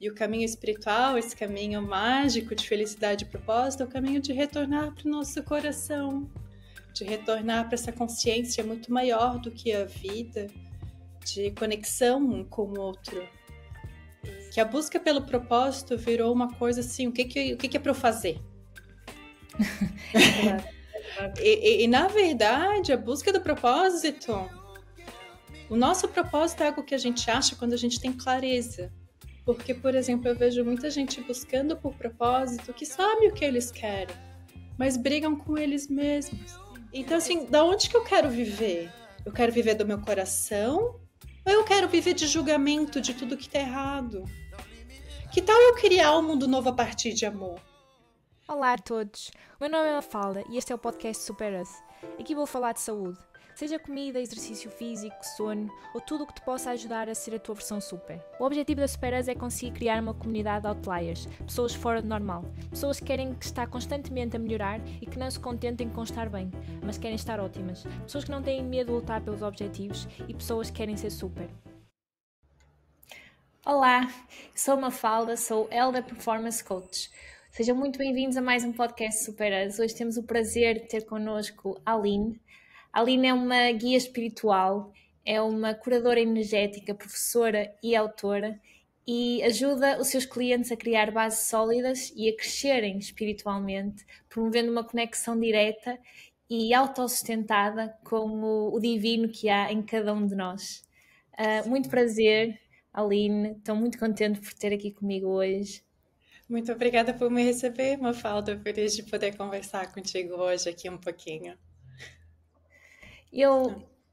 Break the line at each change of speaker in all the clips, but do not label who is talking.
E o caminho espiritual, esse caminho mágico de felicidade e propósito, é o caminho de retornar para o nosso coração, de retornar para essa consciência muito maior do que a vida, de conexão um com o outro. Que a busca pelo propósito virou uma coisa assim, o que é para eu fazer? E na verdade, a busca do propósito, o nosso propósito é algo que a gente acha quando a gente tem clareza. Porque, por exemplo, eu vejo muita gente buscando por propósito que sabe o que eles querem, mas brigam com eles mesmos. Então, assim, da onde que eu quero viver? Eu quero viver do meu coração ou eu quero viver de julgamento de tudo que tá errado? Que tal eu criar um mundo novo a partir de amor?
Olá a todos, o meu nome é Mafalda e este é o podcast Super Us. Aqui vou falar de saúde, seja comida, exercício físico, sono ou tudo o que te possa ajudar a ser a tua versão super. O objetivo da Super Us é conseguir criar uma comunidade de outliers, pessoas fora do normal, pessoas que querem estar constantemente a melhorar e que não se contentem com estar bem, mas querem estar ótimas, pessoas que não têm medo de lutar pelos objetivos e pessoas que querem ser super. Olá, sou Mafalda, sou Elder Performance Coach. Sejam muito bem-vindos a mais um podcast Super Us. Hoje temos o prazer de ter connosco a Aline. A Aline é uma guia espiritual, é uma curadora energética, professora e autora e ajuda os seus clientes a criar bases sólidas e a crescerem espiritualmente, promovendo uma conexão direta e autossustentada com o divino que há em cada um de nós. Muito prazer, Aline. Estou muito contente por ter aqui comigo hoje.
Muito obrigada por me receber, Mafalda. Feliz de poder conversar contigo hoje aqui um pouquinho.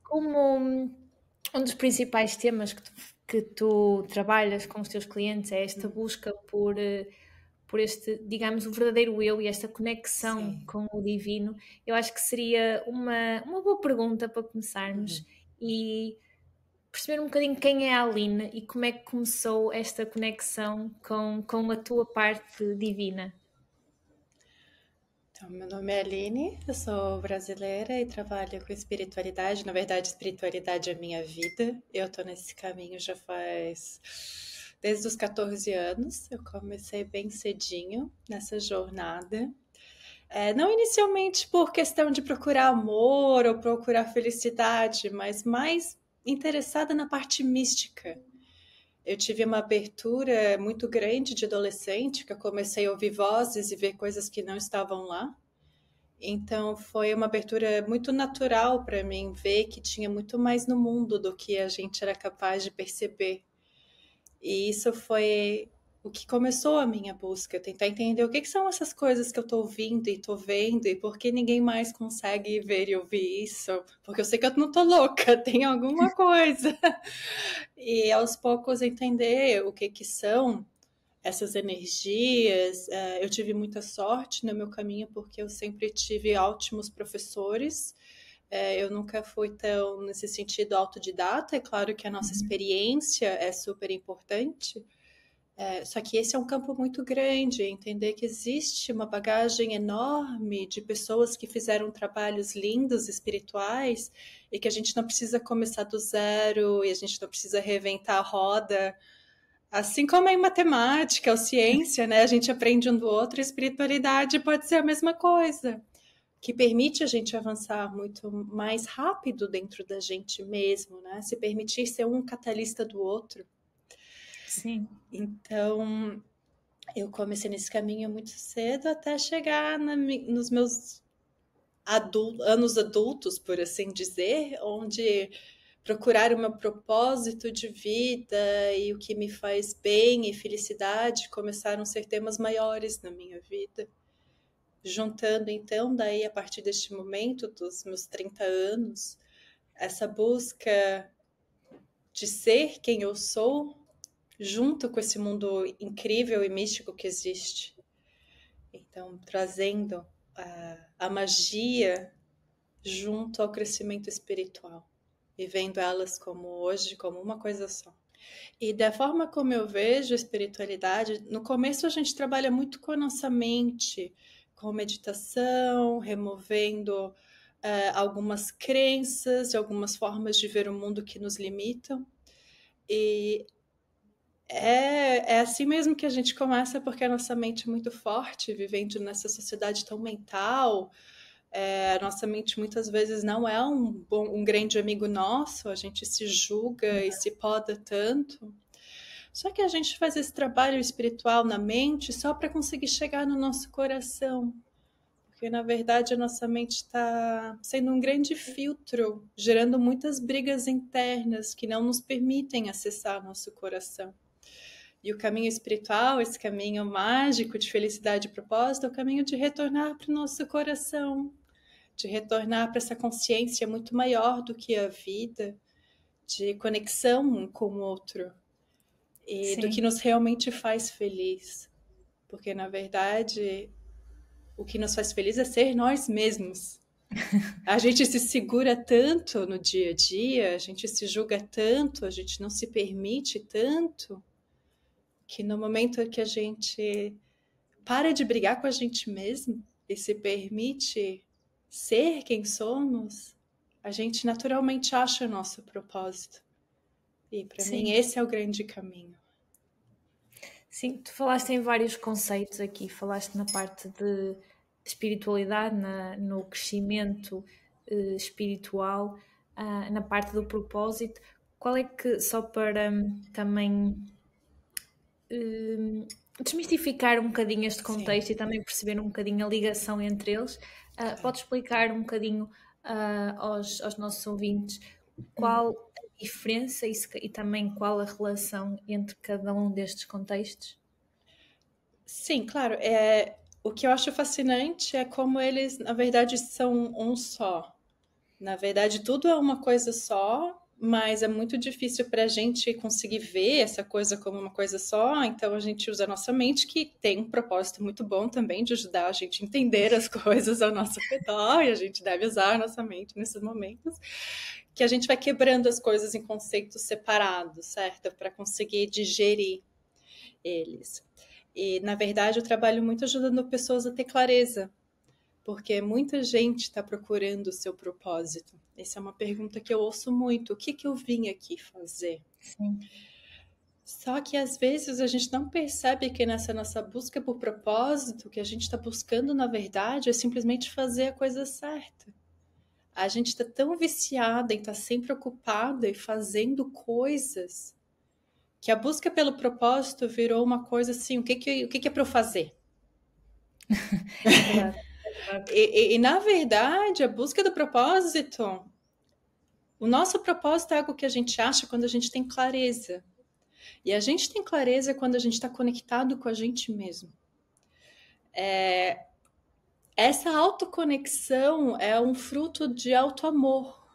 Como um dos principais temas que tu trabalhas com os teus clientes é esta busca por este, digamos, o verdadeiro eu e esta conexão com o divino, eu acho que seria uma boa pergunta para começarmos e perceber um bocadinho quem é a Aline e como é que começou esta conexão com a tua parte divina.
Então, meu nome é Aline, eu sou brasileira e trabalho com espiritualidade. Na verdade, espiritualidade é minha vida. Eu tô nesse caminho já faz desde os 14 anos. Eu comecei bem cedinho nessa jornada. Não inicialmente por questão de procurar amor ou procurar felicidade, mas mais interessada na parte mística. Eu tive uma abertura muito grande de adolescente, que eu comecei a ouvir vozes e ver coisas que não estavam lá. Então foi uma abertura muito natural para mim ver que tinha muito mais no mundo do que a gente era capaz de perceber. E isso foi o que começou a minha busca, tentar entender o que são essas coisas que eu estou ouvindo e estou vendo e por que ninguém mais consegue ver e ouvir isso. Porque eu sei que eu não estou louca, tem alguma coisa. E aos poucos entender o que são essas energias. Eu tive muita sorte no meu caminho porque eu sempre tive ótimos professores. Eu nunca fui tão, nesse sentido, autodidata. É claro que a nossa experiência é super importante, só que esse é um campo muito grande, entender que existe uma bagagem enorme de pessoas que fizeram trabalhos lindos, espirituais, e que a gente não precisa começar do zero, e a gente não precisa reinventar a roda. Assim como é em matemática ou ciência, né? A gente aprende um do outro, e espiritualidade pode ser a mesma coisa, que permite a gente avançar muito mais rápido dentro da gente mesmo, né? Se permitir ser um catalista do outro.
Sim.
Então, eu comecei nesse caminho muito cedo até chegar nos meus anos adultos, por assim dizer, onde procurar o meu propósito de vida e o que me faz bem e felicidade começaram a ser temas maiores na minha vida. Juntando, então, daí, a partir deste momento, dos meus 30 anos, essa busca de ser quem eu sou, junto com esse mundo incrível e místico que existe. Então, trazendo a magia junto ao crescimento espiritual e vendo elas como hoje, como uma coisa só. E da forma como eu vejo a espiritualidade, no começo a gente trabalha muito com a nossa mente, com meditação, removendo algumas crenças e algumas formas de ver o mundo que nos limitam. E É assim mesmo que a gente começa, porque a nossa mente é muito forte, vivendo nessa sociedade tão mental. A nossa mente muitas vezes não é um grande amigo nosso, a gente se julga e se poda tanto. Só que a gente faz esse trabalho espiritual na mente só para conseguir chegar no nosso coração. Porque, na verdade, a nossa mente está sendo um grande filtro, gerando muitas brigas internas que não nos permitem acessar nosso coração. E o caminho espiritual, esse caminho mágico de felicidade e propósito, é o caminho de retornar para o nosso coração, de retornar para essa consciência muito maior do que a vida, de conexão um com o outro, e do que
Sim,
nos realmente faz feliz. Porque, na verdade, o que nos faz feliz é ser nós mesmos. A gente se segura tanto no dia a dia, a gente se julga tanto, a gente não se permite tanto, que no momento que a gente para de brigar com a gente mesmo e se permite ser quem somos, a gente naturalmente acha o nosso propósito. E para mim
sim.
esse é o grande caminho.
Sim, tu falaste em vários conceitos aqui, falaste na parte de espiritualidade, no crescimento espiritual, na parte do propósito. Qual é que, só para também desmistificar um bocadinho este
Sim.
contexto e também perceber um bocadinho a ligação entre eles, podes explicar um bocadinho aos nossos ouvintes qual a diferença e também qual a relação entre cada um destes contextos?
Sim, claro. O que eu acho fascinante é como eles, na verdade, são um só. Na verdade, tudo é uma coisa só, mas é muito difícil para a gente conseguir ver essa coisa como uma coisa só. Então, a gente usa a nossa mente, que tem um propósito muito bom também de ajudar a gente a entender as coisas ao nosso redor, e a gente deve usar a nossa mente nesses momentos, que a gente vai quebrando as coisas em conceitos separados, certo? Para conseguir digerir eles. E, na verdade, eu trabalho muito ajudando pessoas a ter clareza, porque muita gente está procurando o seu propósito. Essa é uma pergunta que eu ouço muito. O que eu vim aqui fazer?
Sim,
Só que às vezes a gente não percebe que nessa nossa busca por propósito, o que a gente está buscando, na verdade, é simplesmente fazer a coisa certa. A gente está tão viciada em estar sempre ocupada e fazendo coisas, que a busca pelo propósito virou uma coisa assim: o que é para eu fazer?
é verdade, é verdade.
E, na verdade, a busca do propósito, o nosso propósito é algo que a gente acha quando a gente tem clareza. E a gente tem clareza quando a gente está conectado com a gente mesmo. Essa autoconexão é um fruto de auto-amor,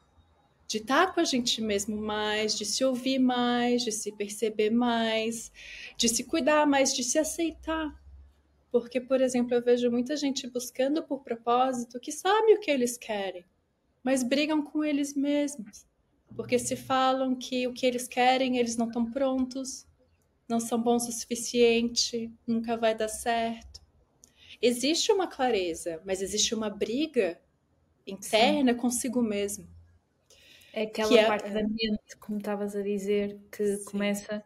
de estar com a gente mesmo mais, de se ouvir mais, de se perceber mais, de se cuidar mais, de se aceitar. Porque, por exemplo, eu vejo muita gente buscando por propósito que sabe o que eles querem, mas brigam com eles mesmos. Porque se falam que o que eles querem, eles não estão prontos, não são bons o suficiente, nunca vai dar certo. Existe uma clareza, mas existe uma briga
Sim.
interna consigo mesmo,
É
que
aquela
é,
parte da mente, como estavas a dizer, que
sim,
começa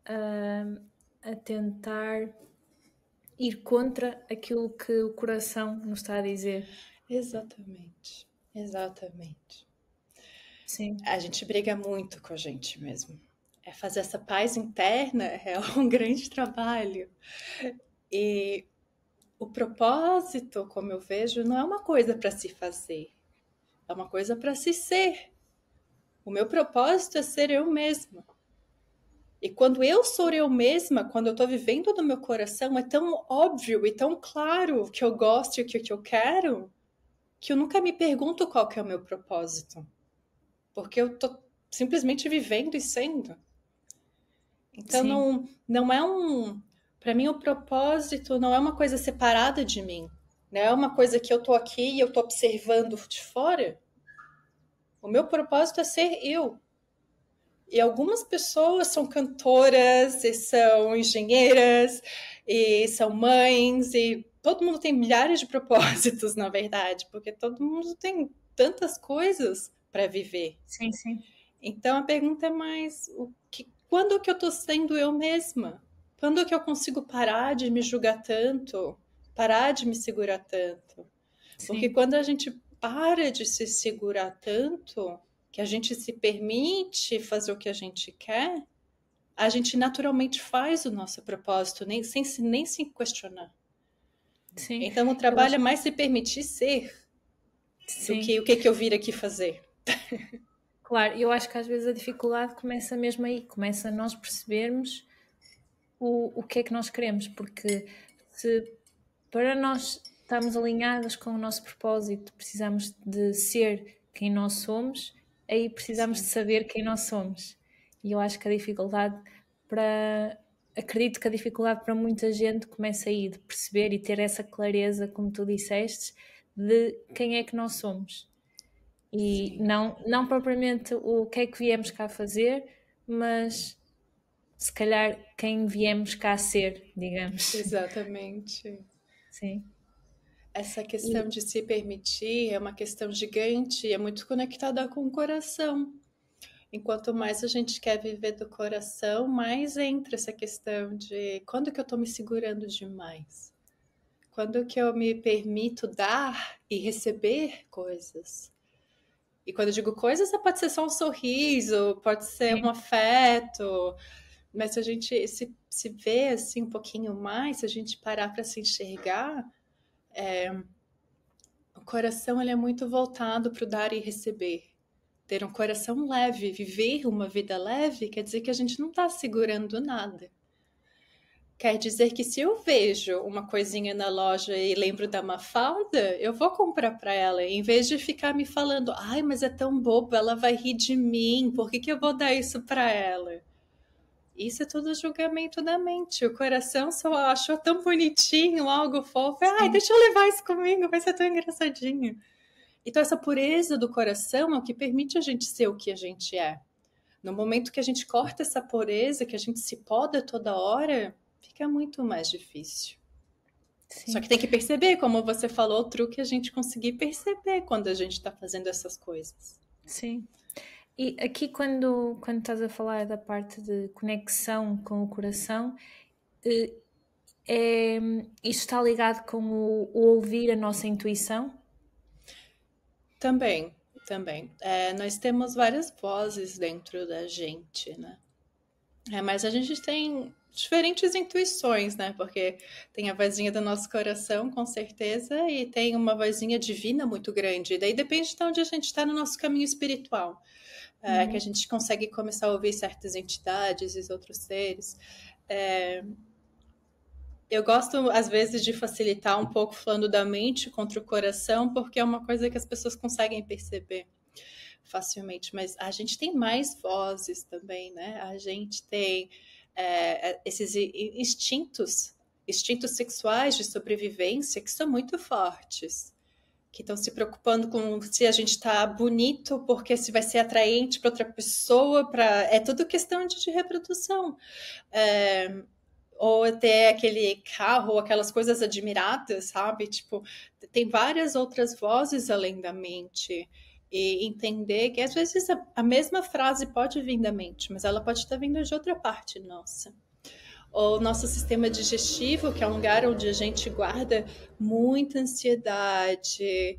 a tentar ir contra aquilo que o coração nos está a dizer.
exatamente, exatamente.
Sim,
A gente briga muito com a gente mesmo. Fazer essa paz interna é um grande trabalho. E o propósito, como eu vejo, não é uma coisa para se fazer, é uma coisa para se ser. O meu propósito é ser eu mesma. E quando eu sou eu mesma, quando eu estou vivendo no meu coração, é tão óbvio e tão claro o que eu gosto e o que eu quero, que eu nunca me pergunto qual que é o meu propósito. Porque eu estou simplesmente vivendo e sendo. Então
sim,
não é um. Para mim, o propósito não é uma coisa separada de mim. Não é uma coisa que eu estou aqui e eu estou observando de fora. O meu propósito é ser eu. E algumas pessoas são cantoras, e são engenheiras, e são mães, e todo mundo tem milhares de propósitos, na verdade, porque todo mundo tem tantas coisas para viver.
sim, sim.
Então a pergunta é mais quando que eu tô sendo eu mesma? Quando que eu consigo parar de me julgar tanto? Parar de me segurar tanto? Porque
Sim,
quando a gente para de se segurar tanto, que a gente se permite fazer o que a gente quer, a gente naturalmente faz o nosso propósito, nem se questionar.
sim.
Então, o
Eu
trabalho
acho
é mais se permitir ser do
sim.
que o que eu vir aqui fazer.
Claro, eu acho que às vezes a dificuldade começa mesmo aí, começa a nós percebermos o que é que nós queremos, porque se para nós estarmos alinhadas com o nosso propósito precisamos de ser quem nós somos, aí precisamos de
Sim,
saber quem nós somos. E eu acho que a dificuldade para. Acredito que a dificuldade para muita gente começa aí, de perceber e ter essa clareza, como tu disseste, de quem é que nós somos. E
sim,
não propriamente o que é que viemos cá fazer, mas se calhar quem viemos cá ser, digamos.
exatamente.
Sim.
Essa questão
E,
de se permitir é uma questão gigante e é muito conectada com o coração. Enquanto mais a gente quer viver do coração, mais entra essa questão de quando que eu estou me segurando demais? Quando que eu me permito dar e receber coisas? E quando eu digo coisas, pode ser só um sorriso, pode ser um
sim,
afeto, mas se a gente se vê assim um pouquinho mais, se a gente parar para se enxergar, o coração ele é muito voltado para o dar e receber. Ter um coração leve, viver uma vida leve, quer dizer que a gente não está segurando nada. Quer dizer que se eu vejo uma coisinha na loja e lembro da Mafalda, eu vou comprar para ela, em vez de ficar me falando, ai, mas é tão bobo, ela vai rir de mim, por que eu vou dar isso para ela? Isso é tudo julgamento da mente. O coração só achou tão bonitinho, algo fofo. Ai,
sim,
deixa eu levar isso comigo, vai ser tão engraçadinho. Então, essa pureza do coração é o que permite a gente ser o que a gente é. No momento que a gente corta essa pureza, que a gente se poda toda hora, fica muito mais difícil. Só
sim,
que tem que perceber, como você falou, o truque é a gente conseguir perceber quando a gente está fazendo essas coisas.
sim. E aqui, quando estás a falar da parte de conexão com o coração, eh, isto está ligado com o ouvir a nossa intuição?
Também, também. Nós temos várias vozes dentro da gente, né? Mas a gente tem diferentes intuições, né? Porque tem a vozinha do nosso coração, com certeza, e tem uma vozinha divina muito grande. E daí depende de onde a gente está no nosso caminho espiritual. Que a
Uhum.
gente consegue começar a ouvir certas entidades e outros seres. É, eu gosto, às vezes, de facilitar um pouco falando da mente contra o coração, porque é uma coisa que as pessoas conseguem perceber facilmente, mas a gente tem mais vozes também, né? A gente tem esses instintos sexuais de sobrevivência que são muito fortes, que estão se preocupando com se a gente está bonito, porque se vai ser atraente para outra pessoa, é tudo questão de reprodução. É, ou até aquele carro, ou aquelas coisas admiradas, sabe? Tipo, tem várias outras vozes além da mente. E entender que às vezes a mesma frase pode vir da mente, mas ela pode estar vindo de outra parte nossa. O nosso sistema digestivo, que é um lugar onde a gente guarda muita ansiedade,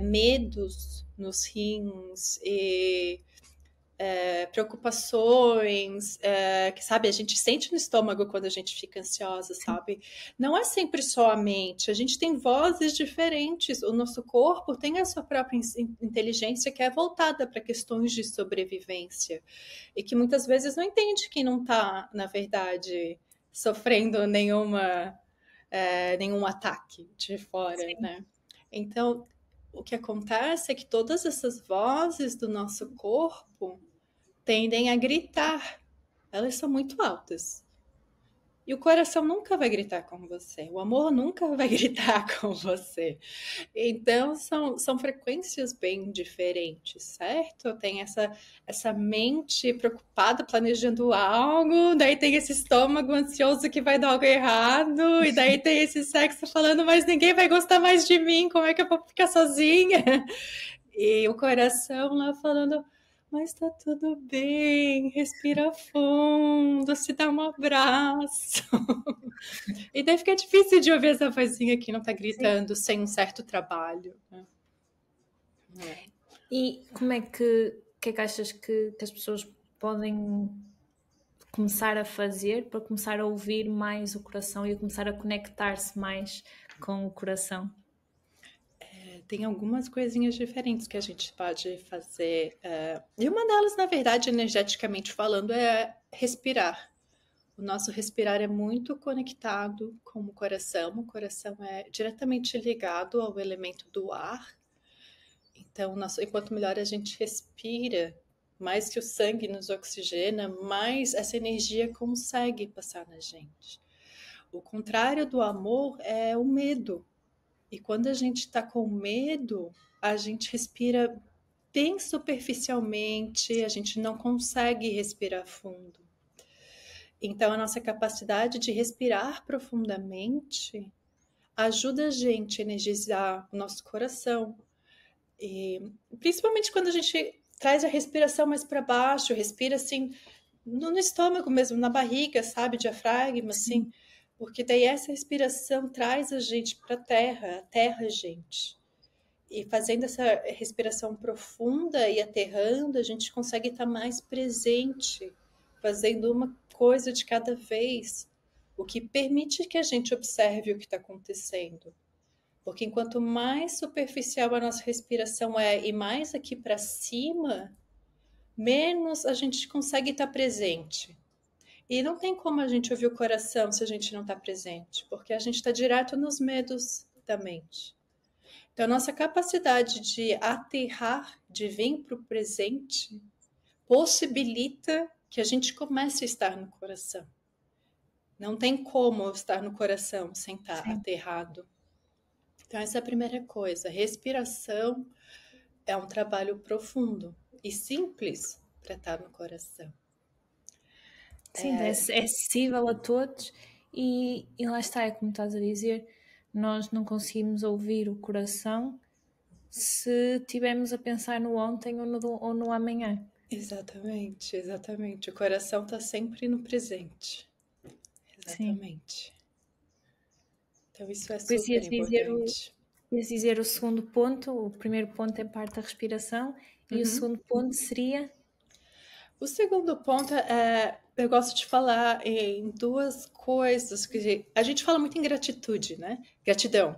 medos nos rins e preocupações, que sabe, a gente sente no estômago quando a gente fica ansiosa,
Sim,
sabe? Não é sempre só a mente, a gente tem vozes diferentes, o nosso corpo tem a sua própria inteligência que é voltada para questões de sobrevivência e que muitas vezes não entende que não está, na verdade, sofrendo nenhum ataque de fora,
sim,
né? Então, o que acontece é que todas essas vozes do nosso corpo tendem a gritar. Elas são muito altas. E o coração nunca vai gritar com você, o amor nunca vai gritar com você. Então, são frequências bem diferentes, certo? Tem essa mente preocupada, planejando algo, daí tem esse estômago ansioso que vai dar algo errado, e daí tem esse sexo falando, mas ninguém vai gostar mais de mim, como é que eu vou ficar sozinha? E o coração lá falando, mas tá tudo bem, respira fundo, se dá um abraço. E daí fica difícil de ouvir essa vozinha que não tá gritando sem um certo trabalho, né?
E como é que achas que as pessoas podem começar a fazer para começar a ouvir mais o coração e a começar a conectar-se mais com o coração?
Tem algumas coisinhas diferentes que a gente pode fazer. E uma delas, na verdade, energeticamente falando, é respirar. O nosso respirar é muito conectado com o coração. O coração é diretamente ligado ao elemento do ar. Então, enquanto melhor a gente respira, mais que o sangue nos oxigena, mais essa energia consegue passar na gente. O contrário do amor é o medo. E quando a gente está com medo, a gente respira bem superficialmente, a gente não consegue respirar fundo. Então, a nossa capacidade de respirar profundamente ajuda a gente a energizar o nosso coração. E, principalmente quando a gente traz a respiração mais para baixo, respira assim no estômago mesmo, na barriga, sabe? Diafragma, assim. Porque daí essa respiração traz a gente para a terra, gente. E fazendo essa respiração profunda e aterrando, a gente consegue estar mais presente, fazendo uma coisa de cada vez, o que permite que a gente observe o que está acontecendo. Porque enquanto mais superficial a nossa respiração é e mais aqui para cima, menos a gente consegue estar presente. E não tem como a gente ouvir o coração se a gente não está presente, porque a gente está direto nos medos da mente. Então, a nossa capacidade de aterrar, de vir para o presente, possibilita que a gente comece a estar no coração. Não tem como estar no coração sem estar aterrado. Então, essa é a primeira coisa. Respiração é um trabalho profundo e simples para estar no coração.
Sim, é acessível a todos e lá está, é como estás a dizer, nós não conseguimos ouvir o coração se estivermos a pensar no ontem ou no amanhã.
Exatamente, exatamente. O coração está sempre no presente. Exatamente. Sim. Então isso é super importante.
Ias dizer o segundo ponto, o primeiro ponto é parte da respiração e o segundo ponto seria?
O segundo ponto é, eu gosto de falar em duas coisas que a gente fala muito em gratitude, né? Gratidão.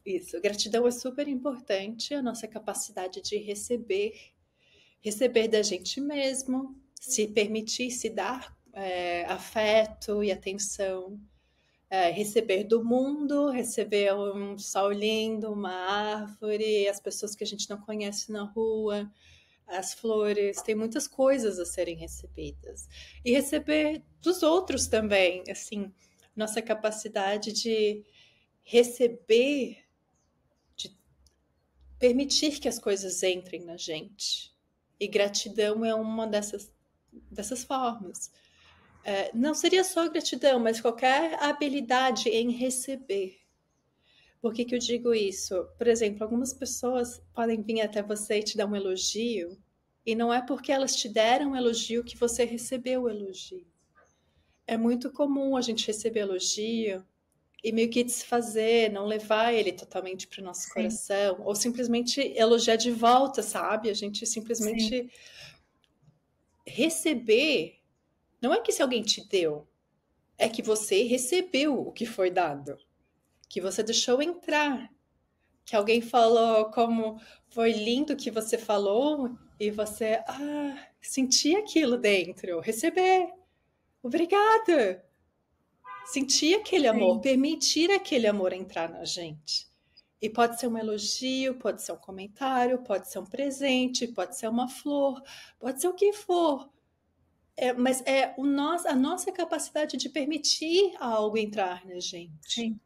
Isso, gratidão é super importante, a nossa capacidade de receber da gente mesmo, se permitir se dar afeto e atenção, receber do mundo, receber um sol lindo, uma árvore, as pessoas que a gente não conhece na rua, as flores, tem muitas coisas a serem recebidas. E receber dos outros também, assim, nossa capacidade de receber, de permitir que as coisas entrem na gente. E gratidão é uma dessas formas. Não seria só gratidão, mas qualquer habilidade em receber. Por que eu digo isso? Por exemplo, algumas pessoas podem vir até você e te dar um elogio, e não é porque elas te deram um elogio que você recebeu o elogio. É muito comum a gente receber elogio e meio que desfazer, não levar ele totalmente para o nosso coração, ou simplesmente elogiar de volta, sabe? A gente simplesmente receber. Não é que se alguém te deu, é que você recebeu o que foi dado, que você deixou entrar, que alguém falou como foi lindo que você falou e você sentir aquilo dentro, receber, obrigada, sentir aquele amor, permitir aquele amor entrar na gente. E pode ser um elogio, pode ser um comentário, pode ser um presente, pode ser uma flor, pode ser o que for. Mas é a nossa capacidade de permitir algo entrar na gente.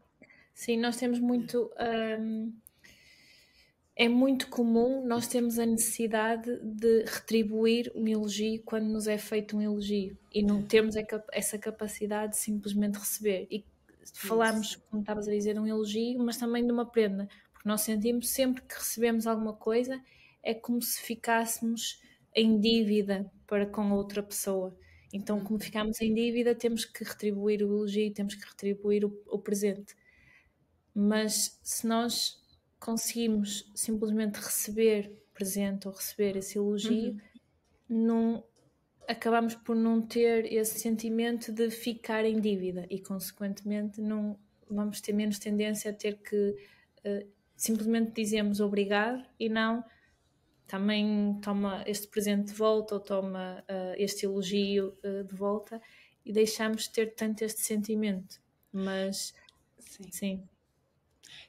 Sim, nós temos muito. É muito comum nós termos a necessidade de retribuir um elogio quando nos é feito um elogio e não temos essa capacidade de simplesmente receber. E falamos, como estavas a dizer, de um elogio, mas também de uma prenda, porque nós sentimos sempre que recebemos alguma coisa é como se ficássemos em dívida para com outra pessoa. Então, como ficamos em dívida, temos que retribuir o elogio, temos que retribuir o presente. Mas se nós conseguimos simplesmente receber presente ou receber esse elogio, não acabamos por não ter esse sentimento de ficar em dívida e, consequentemente, não vamos ter menos tendência a ter que simplesmente dizemos obrigado e não também toma este presente de volta ou toma este elogio de volta, e deixamos de ter tanto este sentimento. Mas sim.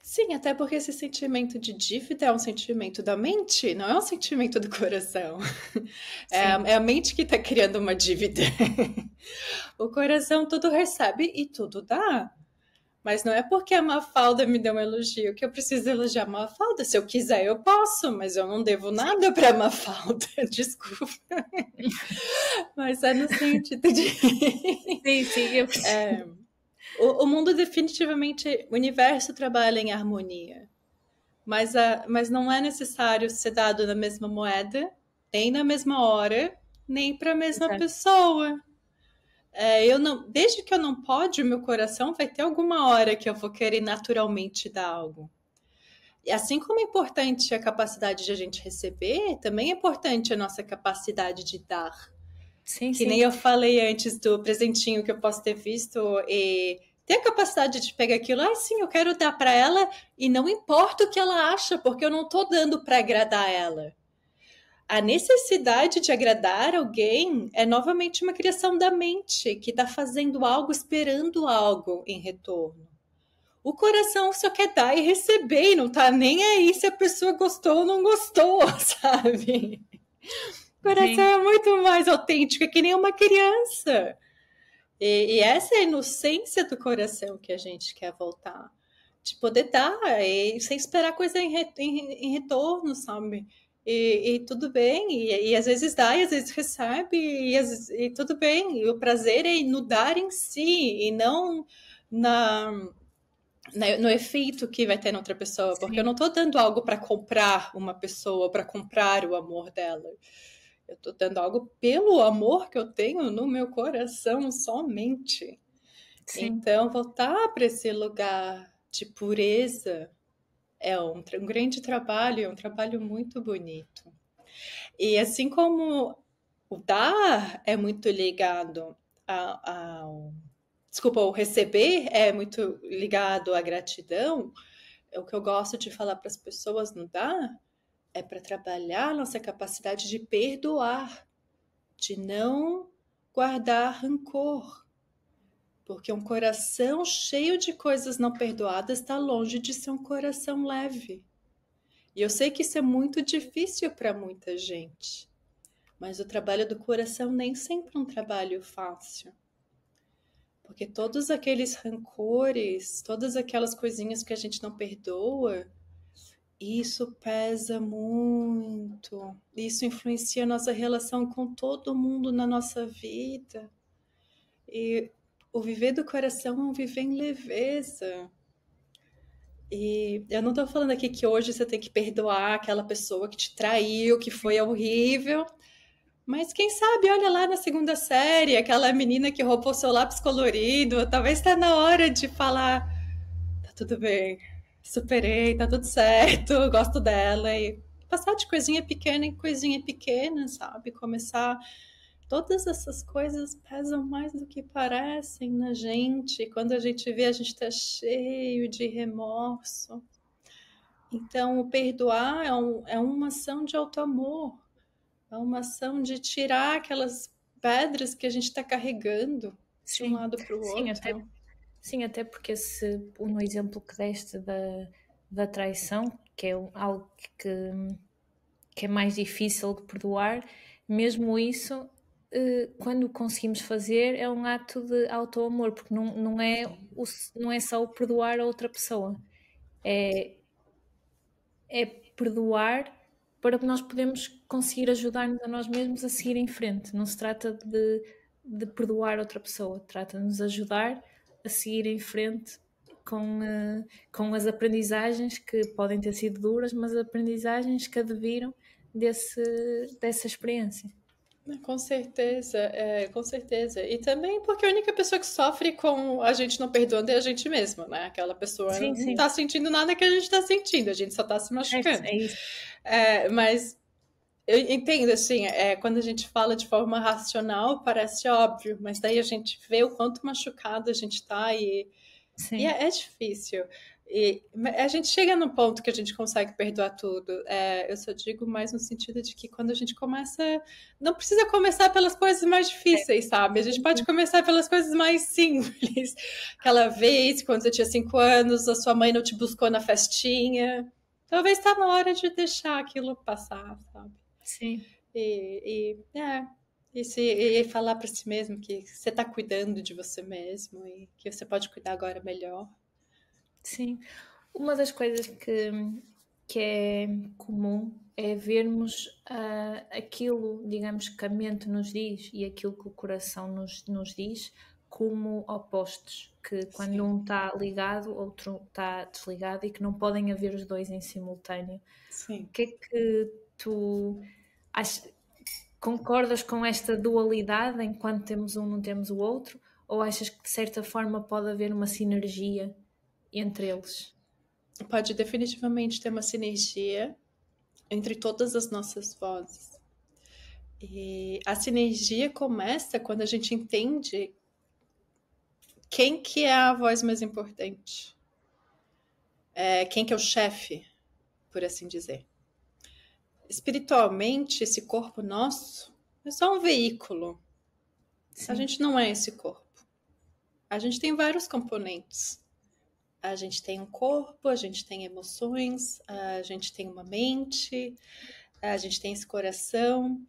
Sim, até porque esse sentimento de dívida é um sentimento da mente, não é um sentimento do coração. É a mente que está criando uma dívida. O coração tudo recebe e tudo dá. Mas não é porque a Mafalda me deu um elogio que eu preciso elogiar a Mafalda. Se eu quiser, eu posso, mas eu não devo nada para a Mafalda. Desculpa. Mas é no sentido de...
Sim, eu percebo.
O mundo definitivamente, o universo trabalha em harmonia. Mas não é necessário ser dado na mesma moeda, nem na mesma hora, nem para a mesma pessoa. Desde que eu não pode, o meu coração vai ter alguma hora que eu vou querer naturalmente dar algo. E assim como é importante a capacidade de a gente receber, também é importante a nossa capacidade de dar. Que nem eu falei antes do presentinho que eu posso ter visto e ter a capacidade de pegar aquilo, sim, eu quero dar para ela e não importa o que ela acha, porque eu não estou dando para agradar ela. A necessidade de agradar alguém é novamente uma criação da mente, que está fazendo algo, esperando algo em retorno. O coração só quer dar e receber, e não tá nem aí se a pessoa gostou ou não gostou, sabe? O coração é muito mais autêntico, é que nem uma criança. E essa é a inocência do coração que a gente quer voltar. De poder dar, sem esperar coisa em retorno, sabe? E tudo bem, e às vezes dá, e às vezes recebe, e tudo bem. E o prazer é no dar em si, e não no efeito que vai ter na outra pessoa. Porque eu não estou dando algo para comprar uma pessoa, para comprar o amor dela. Eu estou dando algo pelo amor que eu tenho no meu coração somente. Então, voltar para esse lugar de pureza é um grande trabalho, é um trabalho muito bonito. E assim como o dar é muito ligado o receber é muito ligado à gratidão, o que eu gosto de falar para as pessoas no dar é para trabalhar nossa capacidade de perdoar, de não guardar rancor. Porque um coração cheio de coisas não perdoadas está longe de ser um coração leve. E eu sei que isso é muito difícil para muita gente. Mas o trabalho do coração nem sempre é um trabalho fácil. Porque todos aqueles rancores, todas aquelas coisinhas que a gente não perdoa, isso pesa muito. Isso influencia a nossa relação com todo mundo na nossa vida. E o viver do coração é um viver em leveza. E eu não tô falando aqui que hoje você tem que perdoar aquela pessoa que te traiu, que foi horrível. Mas quem sabe, olha lá na segunda série, aquela menina que roubou seu lápis colorido. Talvez está na hora de falar: tá tudo bem, superei, tá tudo certo, gosto dela. E passar de coisinha pequena em coisinha pequena, sabe? Começar. Todas essas coisas pesam mais do que parecem na gente. Quando a gente vê, a gente está cheio de remorso. Então, o perdoar é uma ação de auto-amor. É uma ação de tirar aquelas pedras que a gente está carregando de um lado para o outro.
Até porque no exemplo que deste da traição, que é algo que é mais difícil de perdoar, mesmo isso, quando o conseguimos fazer, é um ato de auto-amor, porque não é só o perdoar a outra pessoa, é perdoar para que nós podemos conseguir ajudar-nos a nós mesmos a seguir em frente. Não se trata de perdoar outra pessoa, trata-nos de ajudar a seguir em frente com as aprendizagens que podem ter sido duras, mas aprendizagens que adviram dessa experiência.
Com certeza, com certeza. E também porque a única pessoa que sofre com a gente não perdoando é a gente mesmo, né? Aquela pessoa
Sim,
não
sim,
tá sentindo nada que a gente tá sentindo, a gente só tá se
certo,
machucando.
é isso.
Mas eu entendo, assim, quando a gente fala de forma racional, parece óbvio, mas daí a gente vê o quanto machucado a gente tá e
Sim,
é difícil. E a gente chega no ponto que a gente consegue perdoar tudo. Eu só digo mais no sentido de que quando a gente começa. Não precisa começar pelas coisas mais difíceis, sabe? A gente
sim,
pode
sim.
começar pelas coisas mais simples. Aquela vez, quando você tinha 5 anos, a sua mãe não te buscou na festinha. Talvez está na hora de deixar aquilo passar, sabe?
Sim.
E falar para si mesmo que você está cuidando de você mesmo e que você pode cuidar agora melhor.
Sim. Uma das coisas que é comum é vermos aquilo, digamos, que a mente nos diz e aquilo que o coração nos diz como opostos, que quando
Sim.
um está ligado, outro está desligado e que não podem haver os dois em simultâneo.
Sim.
O que é que tu concordas com esta dualidade enquanto temos um, não temos o outro? Ou achas que de certa forma pode haver uma sinergia entre eles?
Pode definitivamente ter uma sinergia entre todas as nossas vozes. E a sinergia começa quando a gente entende quem que é a voz mais importante. Quem que é o chefe, por assim dizer. Espiritualmente, esse corpo nosso é só um veículo. A
Sim,
gente não é esse corpo. A gente tem vários componentes. A gente tem um corpo, a gente tem emoções, a gente tem uma mente, a gente tem esse coração.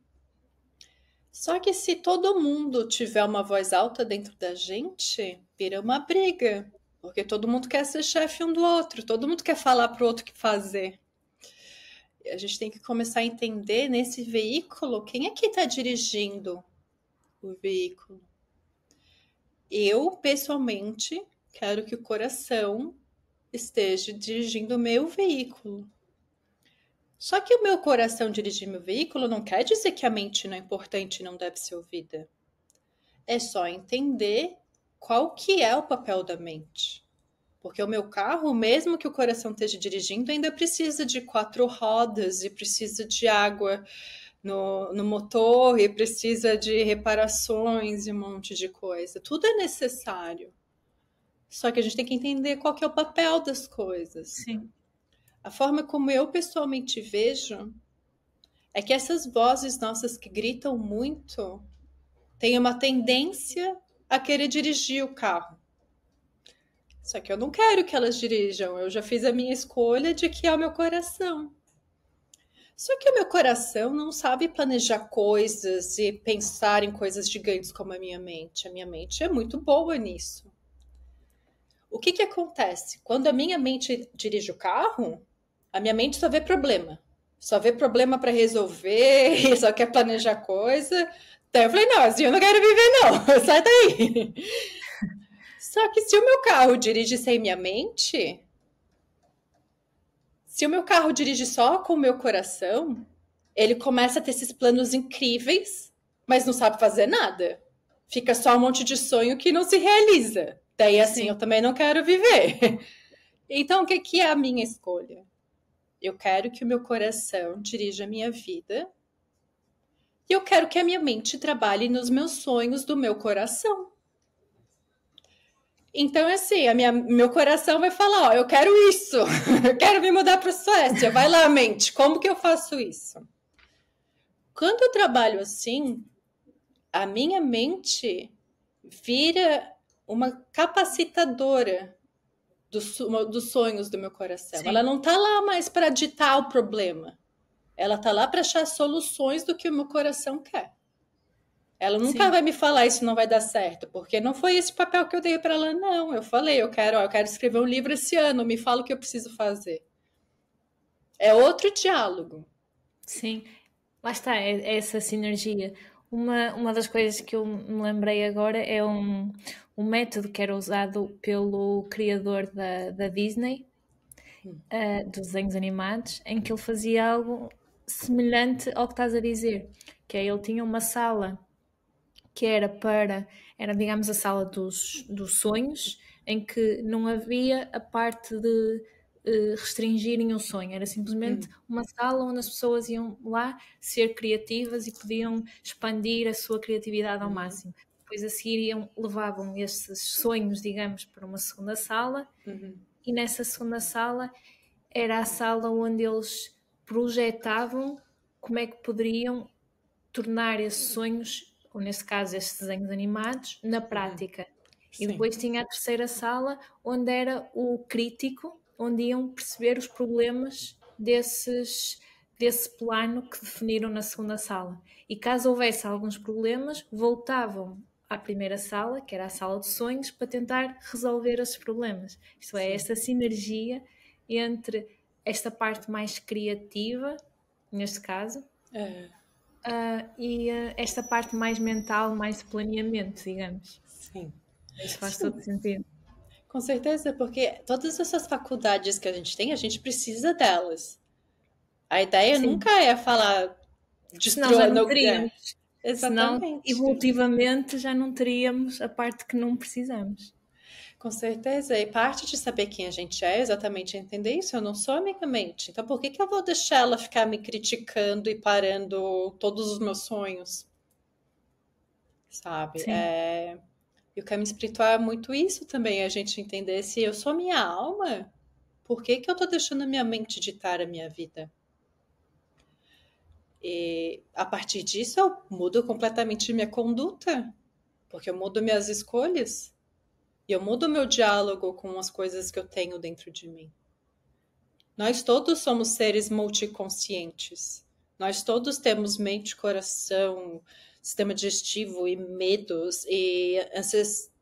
Só que se todo mundo tiver uma voz alta dentro da gente, vira uma briga. Porque todo mundo quer ser chefe um do outro, todo mundo quer falar pro outro o que fazer. E a gente tem que começar a entender nesse veículo quem é que está dirigindo o veículo. Eu, pessoalmente, quero que o coração esteja dirigindo o meu veículo. Só que o meu coração dirigir meu veículo não quer dizer que a mente não é importante e não deve ser ouvida. É só entender qual que é o papel da mente. Porque o meu carro, mesmo que o coração esteja dirigindo, ainda precisa de 4 rodas e precisa de água no motor e precisa de reparações e um monte de coisa. Tudo é necessário. Só que a gente tem que entender qual que é o papel das coisas.
sim,
A forma como eu pessoalmente vejo é que essas vozes nossas que gritam muito têm uma tendência a querer dirigir o carro. Só que eu não quero que elas dirijam. Eu já fiz a minha escolha de que é o meu coração. Só que o meu coração não sabe planejar coisas e pensar em coisas gigantes como a minha mente. A minha mente é muito boa nisso. O que que acontece? Quando a minha mente dirige o carro, a minha mente só vê problema. Só vê problema para resolver e só quer planejar coisa. Então eu falei, não, assim eu não quero viver não, sai daí. Só que se o meu carro dirige sem minha mente, se o meu carro dirige só com o meu coração, ele começa a ter esses planos incríveis, mas não sabe fazer nada. Fica só um monte de sonho que não se realiza. Daí assim eu
sim,
também não quero viver. Então o que que é a minha escolha? Eu quero que o meu coração dirija a minha vida e eu quero que a minha mente trabalhe nos meus sonhos do meu coração. Então, assim, meu coração vai falar: ó, eu quero isso, eu quero me mudar para a Suécia. Vai lá, mente, como que eu faço isso? Quando eu trabalho assim, a minha mente vira uma capacitadora dos sonhos do meu coração. Ela
sim,
não tá lá mais para ditar o problema. Ela tá lá para achar soluções do que o meu coração quer. Ela nunca
sim,
vai me falar isso não vai dar certo, porque não foi esse papel que eu dei para ela, não. Eu falei, eu quero escrever um livro esse ano, me fala o que eu preciso fazer. É outro diálogo.
sim. Lá está, é essa sinergia. Uma das coisas que eu me lembrei agora é um método que era usado pelo criador da Disney, dos desenhos animados, em que ele fazia algo. semelhante ao que estás a dizer, que é, ele tinha uma sala que era, digamos, a sala dos sonhos, em que não havia a parte de restringirem o sonho, era simplesmente uma sala onde as pessoas iam lá ser criativas e podiam expandir a sua criatividade ao máximo. Depois a seguir levavam esses sonhos, digamos, para uma segunda sala, e nessa segunda sala era a sala onde eles projetavam como é que poderiam tornar esses sonhos, ou nesse caso esses desenhos animados, na prática. E depois tinha a terceira sala, onde era o crítico, onde iam perceber os problemas desse plano que definiram na segunda sala. E caso houvesse alguns problemas, voltavam à primeira sala, que era a sala de sonhos, para tentar resolver esses problemas. Isto é, esta sinergia entre esta parte mais criativa, neste caso, e esta parte mais mental, mais de planeamento, digamos.
Sim.
Isso faz todo sentido.
Com certeza, porque todas essas faculdades que a gente tem, a gente precisa delas. A ideia nunca é falar
senão já não teríamos.
Exatamente.
Senão, evolutivamente, já não teríamos a parte que não precisamos.
Com certeza, e parte de saber quem a gente é exatamente entender isso. Eu não sou a minha mente, então por que eu vou deixar ela ficar me criticando e parando todos os meus sonhos? Sabe? E o caminho espiritual é muito isso também, a gente entender se eu sou minha alma, por que eu tô deixando a minha mente ditar a minha vida? E a partir disso eu mudo completamente minha conduta, porque eu mudo minhas escolhas. E eu mudo o meu diálogo com as coisas que eu tenho dentro de mim. Nós todos somos seres multiconscientes. Nós todos temos mente, coração, sistema digestivo e medos e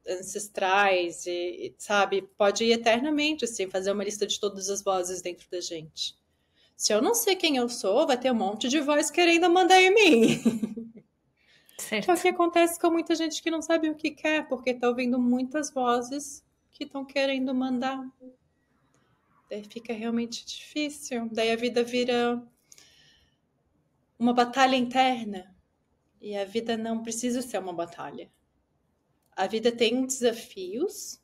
ancestrais e, sabe, pode ir eternamente, assim, fazer uma lista de todas as vozes dentro da gente. Se eu não sei quem eu sou, vai ter um monte de voz querendo mandar em mim.
Certo.
Que é o que acontece com muita gente que não sabe o que quer, porque tá ouvindo muitas vozes que estão querendo mandar. Daí fica realmente difícil. Daí a vida vira uma batalha interna. E a vida não precisa ser uma batalha. A vida tem desafios.